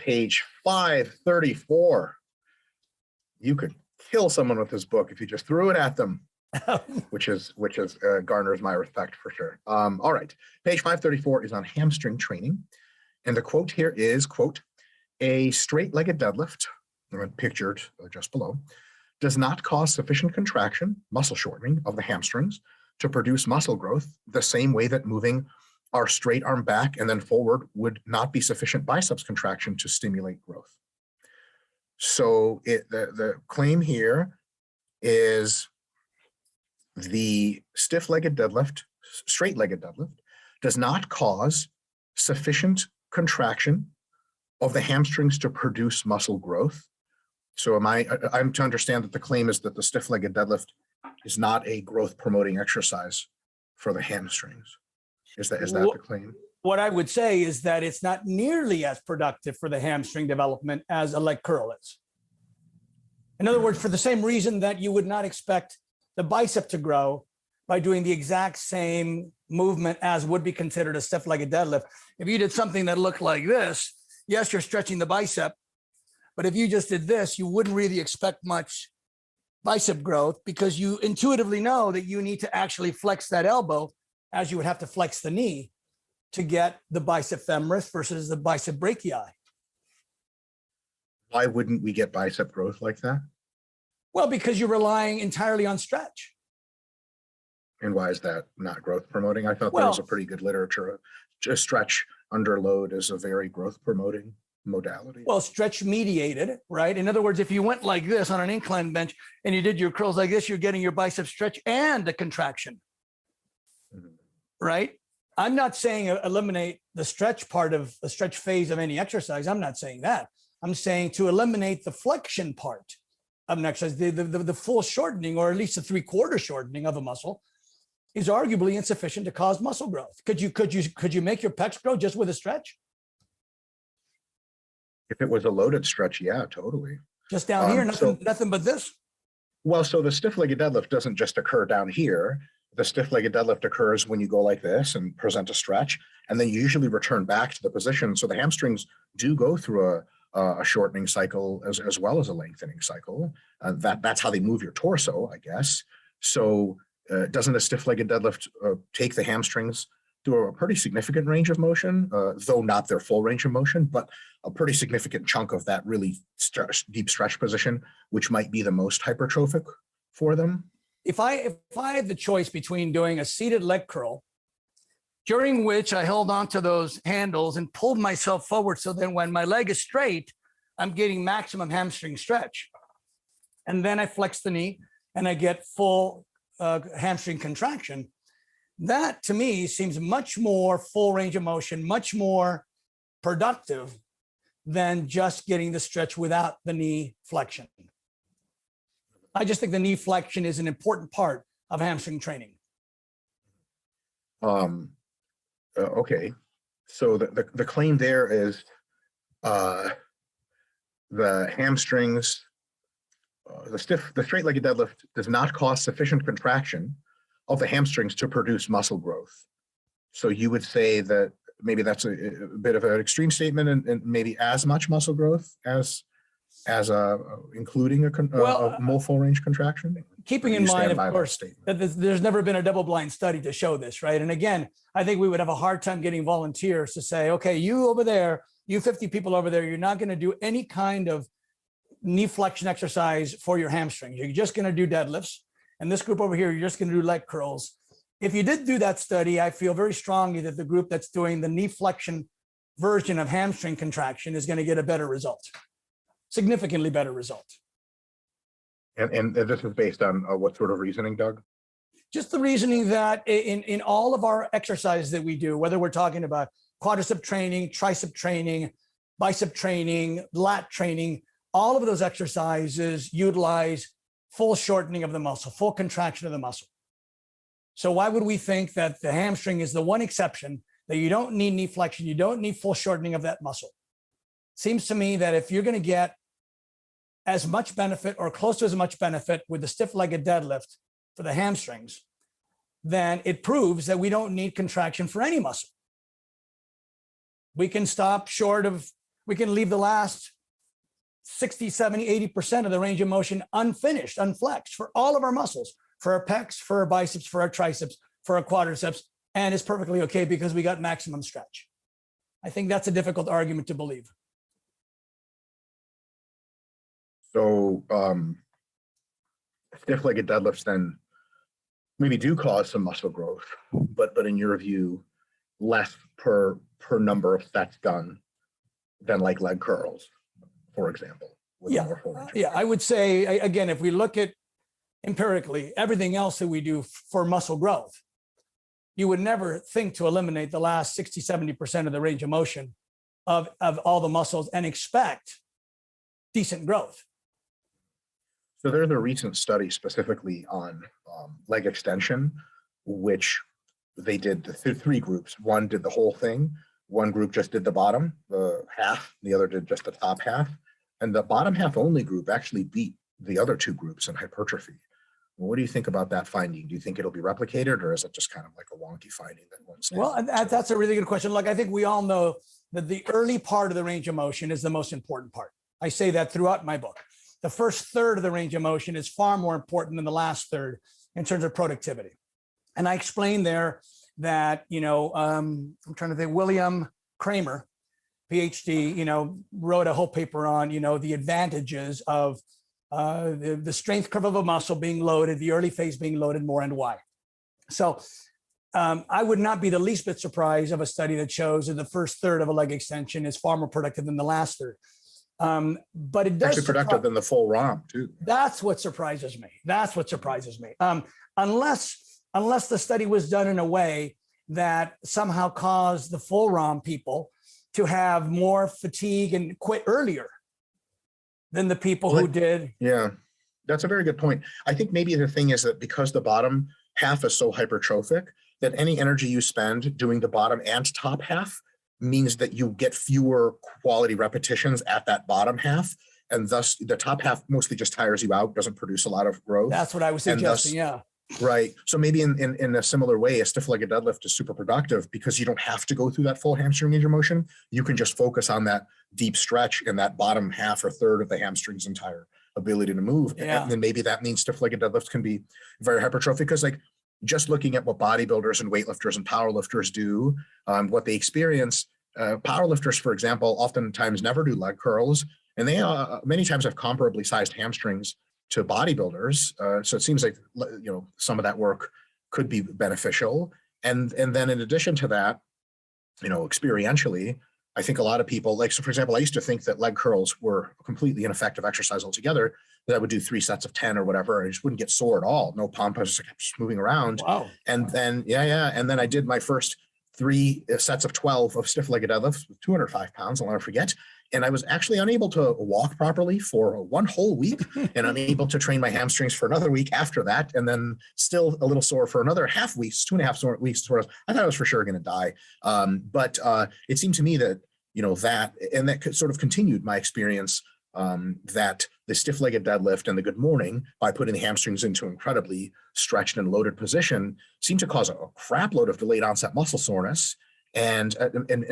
page 534. You could kill someone with this book if you just threw it at them, which garners my respect for sure. All right, page 534 is on hamstring training. And the quote here is, quote, "A straight-legged deadlift," pictured just below, "does not cause sufficient contraction, muscle shortening of the hamstrings to produce muscle growth the same way that moving our straight arm back and then forward would not be sufficient biceps contraction to stimulate growth." So the claim here is the stiff-legged deadlift, straight-legged deadlift, does not cause sufficient contraction of the hamstrings to produce muscle growth. So I'm to understand that the claim is that the stiff-legged deadlift is not a growth-promoting exercise for the hamstrings. Is that the claim? What I would say is that it's not nearly as productive for the hamstring development as a leg curl is. In other words, for the same reason that you would not expect the bicep to grow by doing the exact same movement as would be considered a stiff-legged deadlift. If you did something that looked like this, yes, you're stretching the bicep, but if you just did this, you wouldn't really expect much bicep growth because you intuitively know that you need to actually flex that elbow as you would have to flex the knee to get the bicep femoris versus the bicep brachii. Why wouldn't we get bicep growth like that? Well, because you're relying entirely on stretch. And why is that not growth promoting? I thought there was a pretty good literature. Just stretch under load is a very growth promoting modality. Well, stretch mediated, right? In other words, if you went like this on an incline bench and you did your curls like this, you're getting your bicep stretch and a contraction, right? I'm not saying eliminate the stretch part of the stretch phase of any exercise. I'm not saying that. I'm saying to eliminate the flexion part of an exercise, the full shortening, or at least a 3/4 shortening of a muscle, is arguably insufficient to cause muscle growth. Could you make your pecs grow just with a stretch? If it was a loaded stretch, yeah, totally. Just down here, nothing but this? Well, so the stiff-legged deadlift doesn't just occur down here. The stiff-legged deadlift occurs when you go like this and present a stretch, and then you usually return back to the position. So the hamstrings do go through a shortening cycle as well as a lengthening cycle. That's how they move your torso, I guess. So doesn't a stiff-legged deadlift take the hamstrings through a pretty significant range of motion, though not their full range of motion, but a pretty significant chunk of that really deep stretch position, which might be the most hypertrophic for them? If I had the choice between doing a seated leg curl, during which I held onto those handles and pulled myself forward so then when my leg is straight, I'm getting maximum hamstring stretch. And then I flex the knee and I get full hamstring contraction. That to me seems much more full range of motion, much more productive than just getting the stretch without the knee flexion. I just think the knee flexion is an important part of hamstring training. Okay, so the claim there is the hamstrings, the straight-legged deadlift does not cause sufficient contraction of the hamstrings to produce muscle growth. So you would say that maybe that's a bit of an extreme statement, and maybe as much muscle growth as including a full range contraction? Keeping in mind, of course, that there's never been a double-blind study to show this, right? And again, I think we would have a hard time getting volunteers to say, okay, you over there, you 50 people over there, you're not going to do any kind of knee flexion exercise for your hamstrings. You're just going to do deadlifts. And this group over here, you're just going to do leg curls. If you did do that study, I feel very strongly that the group that's doing the knee flexion version of hamstring contraction is going to get a better result, significantly better result. And this is based on what sort of reasoning, Doug? Just the reasoning that in all of our exercises that we do, whether we're talking about quadricep training, tricep training, bicep training, lat training, all of those exercises utilize full shortening of the muscle, full contraction of the muscle. So why would we think that the hamstring is the one exception that you don't need knee flexion, you don't need full shortening of that muscle? Seems to me that if you're going to get as much benefit or close to as much benefit with the stiff-legged deadlift for the hamstrings, then it proves that we don't need contraction for any muscle. We can stop short of We can leave the last 60, 70, 80% of the range of motion unfinished, unflexed for all of our muscles, for our pecs, for our biceps, for our triceps, for our quadriceps, and it's perfectly okay because we got maximum stretch. I think that's a difficult argument to believe. So stiff-legged deadlifts then maybe do cause some muscle growth, but in your view, less per number of sets done than like leg curls, for example. Yeah, I would say, again, if we look at empirically everything else that we do for muscle growth, you would never think to eliminate the last 60, 70% of the range of motion of all the muscles and expect decent growth. So there's a recent study specifically on leg extension, which they did the three groups. One did the whole thing. One group just did the bottom, the half. The other did just the top half. And the bottom half only group actually beat the other two groups in hypertrophy. What do you think about that finding? Do you think it'll be replicated, or is it just kind of like a wonky finding that won't stand? Well, that's a really good question. Look, I think we all know that the early part of the range of motion is the most important part. I say that throughout my book. The first third of the range of motion is far more important than the last third in terms of productivity. And I explained there that, I'm trying to think, William Kramer, PhD, wrote a whole paper on, the advantages of the strength curve of a muscle being loaded, the early phase being loaded more, and why. So I would not be the least bit surprised of a study that shows that the first third of a leg extension is far more productive than the last third. But it does actually productive than the full ROM too. That's what surprises me. Unless the study was done in a way that somehow caused the full ROM people to have more fatigue and quit earlier than the people who did. Yeah, that's a very good point. I think maybe the thing is that because the bottom half is so hypertrophic, that any energy you spend doing the bottom and top half means that you get fewer quality repetitions at that bottom half. And thus the top half mostly just tires you out, doesn't produce a lot of growth. That's what I was suggesting, yeah. Right. So maybe in a similar way, a stiff-legged deadlift is super productive because you don't have to go through that full hamstring range of motion. You can just focus on that deep stretch in that bottom half or third of the hamstring's entire ability to move. Yeah. And then maybe that means stiff-legged deadlifts can be very hypertrophic because like just looking at what bodybuilders and weightlifters and powerlifters do, what they experience, powerlifters, for example, oftentimes never do leg curls, and they many times have comparably sized hamstrings to bodybuilders. So it seems like, some of that work could be beneficial. And then in addition to that, experientially, I think a lot of people so for example, I used to think that leg curls were a completely ineffective exercise altogether, that I would do 3 sets of 10 or whatever. And I just wouldn't get sore at all. No pump. I just kept moving around. Wow. And then, And then I did my first 3 sets of 12 of stiff-legged deadlifts with 205 pounds. I'll never forget. And I was actually unable to walk properly for 1 whole week and unable to train my hamstrings for another week after that. And then still a little sore for another half week, 2.5 weeks. I thought I was for sure going to die. But it seemed to me that, that sort of continued my experience that the stiff-legged deadlift and the good morning, by putting the hamstrings into incredibly stretched and loaded position, seem to cause a crap load of delayed onset muscle soreness. And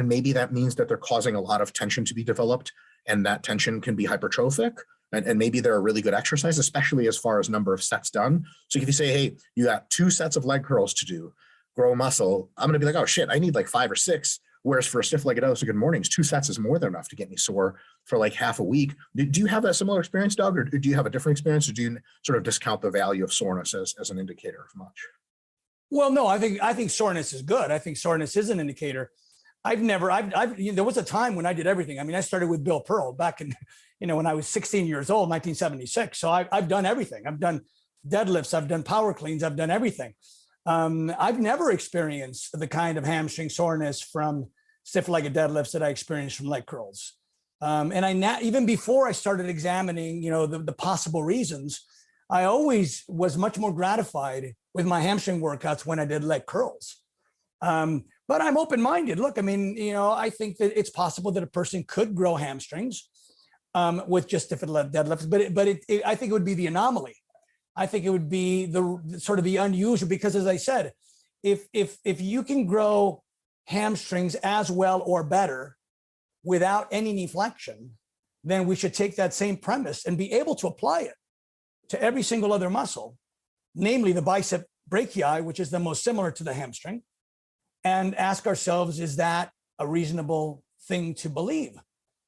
maybe that means that they're causing a lot of tension to be developed, and that tension can be hypertrophic. And maybe they're a really good exercise, especially as far as number of sets done. So if you say, hey, you got 2 sets of leg curls to do, grow muscle, I'm going to be like, oh shit, I need like 5 or 6. Whereas for a stiff-legged deadlift, good mornings, 2 sets is more than enough to get me sore for like half a week. Do you have a similar experience, Doug, or do you have a different experience, or do you sort of discount the value of soreness as an indicator of much? Well, no, I think soreness is good. I think soreness is an indicator. There was a time when I did everything. I mean, I started with Bill Pearl back in, when I was 16 years old, 1976. So I've done everything. I've done deadlifts. I've done power cleans. I've done everything. I've never experienced the kind of hamstring soreness from stiff-legged deadlifts that I experienced from leg curls. And even before I started examining, the possible reasons, I always was much more gratified with my hamstring workouts when I did leg curls. But I'm open-minded. Look, I mean, I think that it's possible that a person could grow hamstrings with just stiff-legged deadlifts, but I think it would be the anomaly. I think it would be the sort of the unusual, because as I said, if you can grow hamstrings as well or better without any knee flexion, then we should take that same premise and be able to apply it to every single other muscle, namely the bicep brachii, which is the most similar to the hamstring, and ask ourselves, is that a reasonable thing to believe?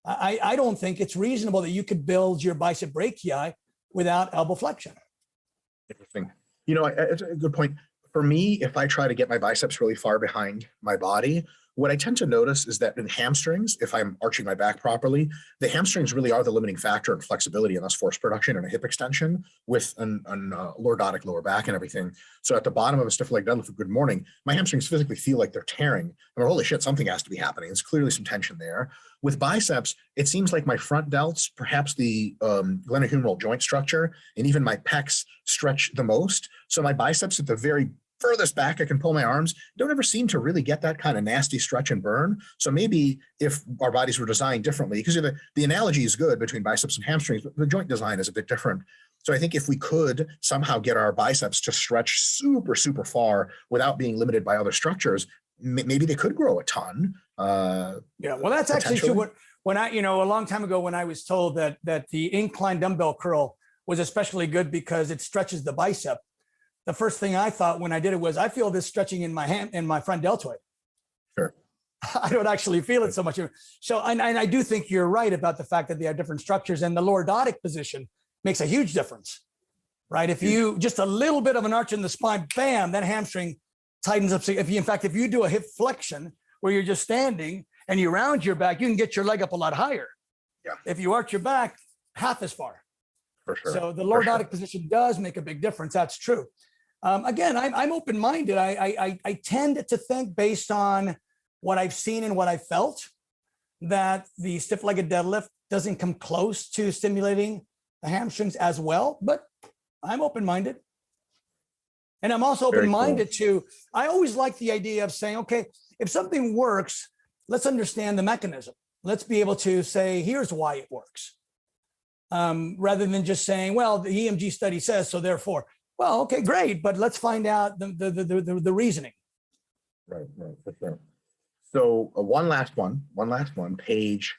I don't think it's reasonable that you could build your bicep brachii without elbow flexion. Interesting. You know, it's a good point. For me, if I try to get my biceps really far behind my body, what I tend to notice is that in hamstrings, if I'm arching my back properly, the hamstrings really are the limiting factor in flexibility and thus force production and a hip extension with an lordotic lower back and everything. So at the bottom of a stiff leg deadlift, good morning, my hamstrings physically feel like they're tearing. I'm like, holy shit, something has to be happening. There's clearly some tension there. With biceps, it seems like my front delts, perhaps the glenohumeral joint structure, and even my pecs stretch the most. So my biceps at the very furthest back I can pull my arms don't ever seem to really get that kind of nasty stretch and burn. So maybe if our bodies were designed differently, because the analogy is good between biceps and hamstrings, but the joint design is a bit different. So I think if we could somehow get our biceps to stretch super, super far without being limited by other structures, maybe they could grow a ton. Yeah, well, that's actually true. When I, a long time ago, when I was told that the incline dumbbell curl was especially good because it stretches the bicep, the first thing I thought when I did it was, I feel this stretching in my hand, in my front deltoid. Sure. I don't actually feel it so much. So, and I do think you're right about the fact that they have different structures, and the lordotic position makes a huge difference, right? If you just a little bit of an arch in the spine, bam, that hamstring tightens up. So if you do a hip flexion where you're just standing and you round your back, you can get your leg up a lot higher. Yeah. If you arch your back, half as far. For sure. So the lordotic position does make a big difference. That's true. Again, I'm open-minded. I tend to think, based on what I've seen and what I felt, that the stiff-legged deadlift doesn't come close to stimulating the hamstrings as well, but I'm open-minded. And I'm also open-minded to, I always like the idea of saying, okay, if something works, let's understand the mechanism. Let's be able to say, here's why it works. Rather than just saying, well, the EMG study says, so therefore, well, okay, great, but let's find out the reasoning. Right, for sure. So one last one, page